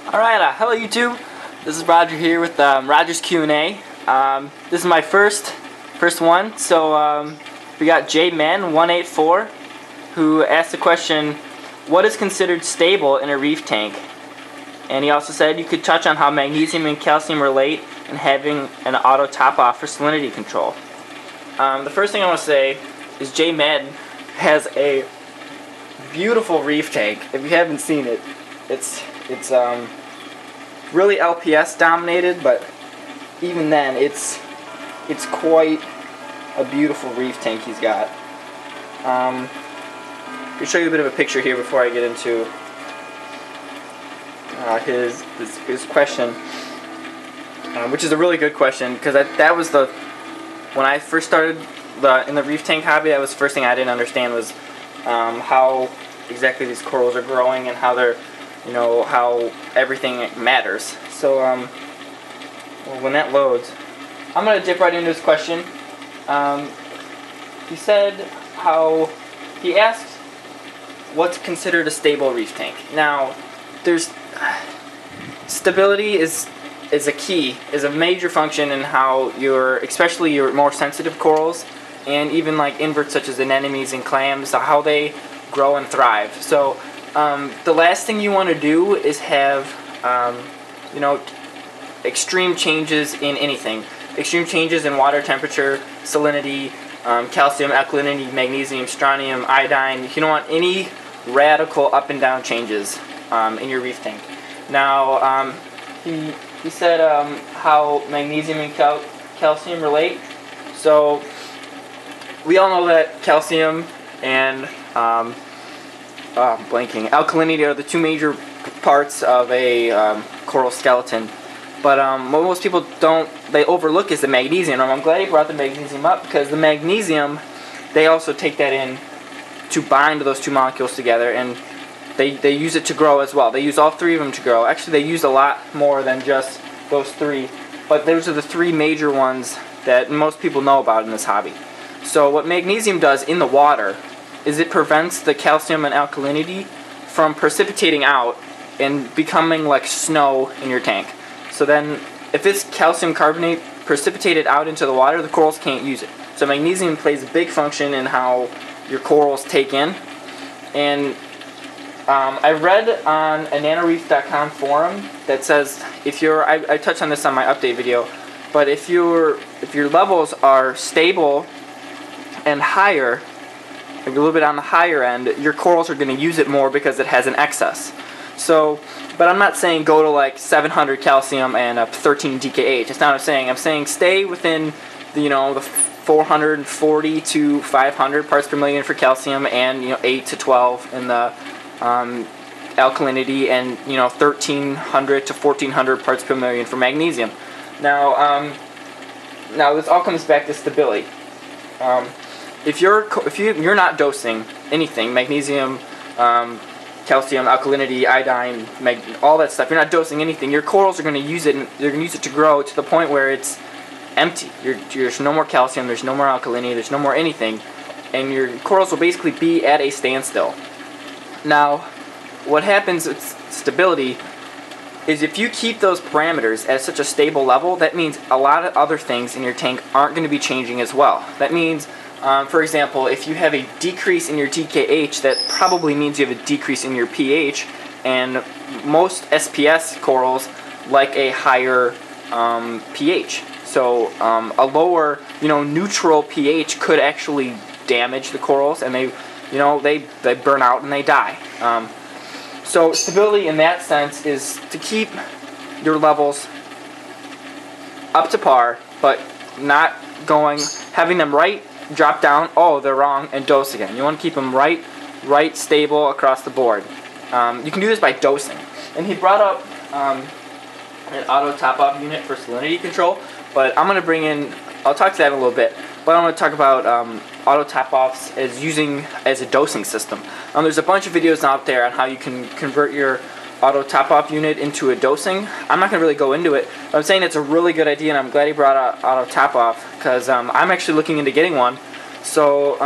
Alright, hello YouTube. This is Roger here with Roger's Q&A. This is my first one. So we got Jmadden184 who asked the question, what is considered stable in a reef tank? And he also said you could touch on how magnesium and calcium relate in having an auto top-off for salinity control. The first thing I want to say is Jmadden has a beautiful reef tank. If you haven't seen it, it's really LPS dominated, but even then it's quite a beautiful reef tank he's got. I'll show you a bit of a picture here before I get into his question, which is a really good question, because that was when I first started in the reef tank hobby, that was the first thing I didn't understand was how exactly these corals are growing and how they're, how everything matters. So well, when that loads, I'm going to dip right into his question. He said he asked what's considered a stable reef tank. Now, stability is a major function in how especially your more sensitive corals, and even like inverts such as anemones and clams, how they grow and thrive. So the last thing you want to do is have extreme changes in anything. Extreme changes in water temperature, salinity, calcium, alkalinity, magnesium, strontium, iodine. You don't want any radical up and down changes in your reef tank. Now, he said how magnesium and calcium relate. So we all know that calcium and alkalinity are the two major parts of a coral skeleton. But what most people they overlook is the magnesium. And I'm glad he brought the magnesium up, because the magnesium, they also take that in to bind those two molecules together, and they use it to grow as well. They use all three of them to grow. Actually, they use a lot more than just those three, but those are the three major ones that most people know about in this hobby. So what magnesium does in the water is it prevents the calcium and alkalinity from precipitating out and becoming like snow in your tank. So then, if this calcium carbonate precipitated out into the water, the corals can't use it. So magnesium plays a big function in how your corals take in. And I read on a nanoreef.com forum that says I touched on this on my update video, but if your levels are stable and higher, like a little bit on the higher end, your corals are going to use it more because it has an excess. So, but I'm not saying go to like 700 calcium and 13 DKH. That's not what I'm saying. I'm saying stay within the 440 to 500 parts per million for calcium, and 8 to 12 in the alkalinity, and 1300 to 1400 parts per million for magnesium. Now this all comes back to stability. If you're not dosing anything, magnesium, calcium, alkalinity, iodine, all that stuff, you're not dosing anything, your corals are going to use it, and they're going to use it to grow to the point where it's empty. There's no more calcium, there's no more alkalinity, there's no more anything, and your corals will basically be at a standstill. Now, what happens with stability is if you keep those parameters at such a stable level, that means a lot of other things in your tank aren't going to be changing as well. That means, for example, if you have a decrease in your DKH, that probably means you have a decrease in your pH, and most SPS corals like a higher pH. So a lower, neutral pH could actually damage the corals, and they burn out and they die. So stability in that sense is to keep your levels up to par, but not having them drop down, oh, they're wrong, and dose again. You want to keep them right, stable across the board. You can do this by dosing. And he brought up an auto top-off unit for salinity control, but I'm going to I'll talk to that in a little bit, but I want to talk about auto top-offs as a dosing system. There's a bunch of videos out there on how you can convert your auto top-off unit into a dosing. I'm not going to really go into it, but I'm saying it's a really good idea, and I'm glad he brought out auto top-off, because I'm actually looking into getting one. So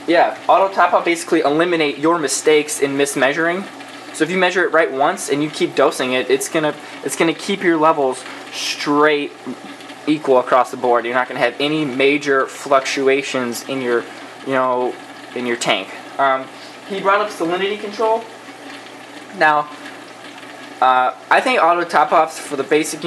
yeah, auto top-off basically eliminate your mistakes in mismeasuring, So if you measure it right once and you keep dosing it, it's gonna keep your levels straight equal across the board. You're not gonna have any major fluctuations in your, in your tank. He brought up salinity control. Now, I think auto top-offs for the basic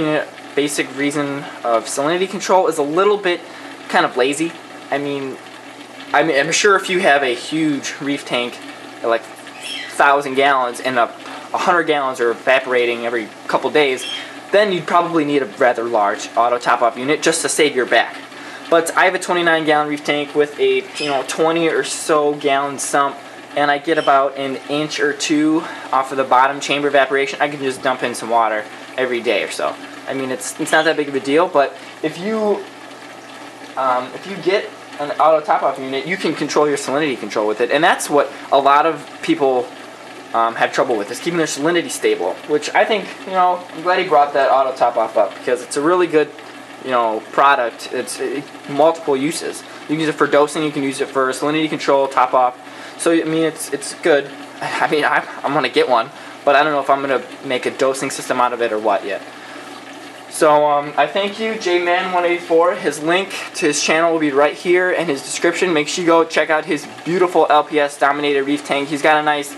reason of salinity control is a little bit kind of lazy. I'm sure if you have a huge reef tank, like 1,000 gallons, and 100 gallons are evaporating every couple days, then you'd probably need a rather large auto top-off unit just to save your back. But I have a 29-gallon reef tank with a 20 or so gallon sump, and I get about an inch or two off of the bottom chamber evaporation. I can just dump in some water every day or so. It's not that big of a deal, but if you get an auto top-off unit, you can control your salinity control with it, and that's what a lot of people have trouble with, is keeping their salinity stable, which I think, I'm glad he brought that auto top-off up, because it's a really good, product. It's multiple uses. You can use it for dosing, you can use it for salinity control, top-off. So, it's good. I'm going to get one, but I don't know if I'm going to make a dosing system out of it or what yet. So, I thank you, Jmadden184. His link to his channel will be right here in his description. Make sure you go check out his beautiful LPS dominated reef tank. He's got a nice,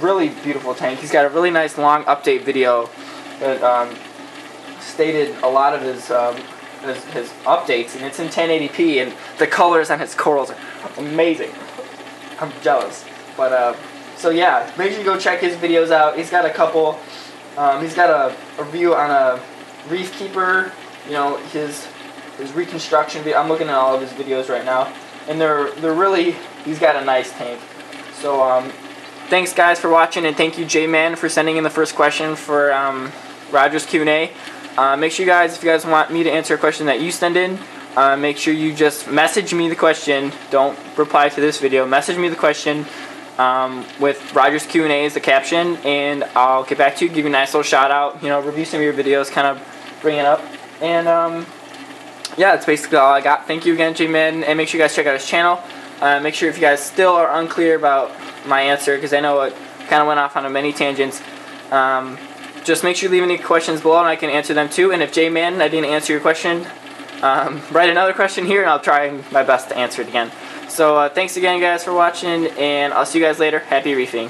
really beautiful tank. He's got a really nice long update video that stated a lot of his updates, and it's in 1080p, and the colors on his corals are amazing. I'm jealous. But, so yeah, make sure you go check his videos out. He's got a couple. He's got a review on a reef keeper, his reconstruction video. I'm looking at all of his videos right now, and they're really, he's got a nice tank. So thanks guys for watching, and thank you J-Man for sending in the first question for Roger's Q&A. Make sure you guys, if you guys want me to answer a question that you send in, make sure you just message me the question. Don't reply to this video. Message me the question with Roger's Q&A as the caption, and I'll get back to you, give you a nice little shout out, review some of your videos, kind of bring it up. And yeah, that's basically all I got. Thank you again, J-Man, and make sure you guys check out his channel. Make sure if you guys still are unclear about my answer, because I know it kind of went off on many tangents, just make sure you leave any questions below and I can answer them too. And if J-Man, I didn't answer your question, write another question here and I'll try my best to answer it again. So thanks again guys for watching, and I'll see you guys later. Happy reefing.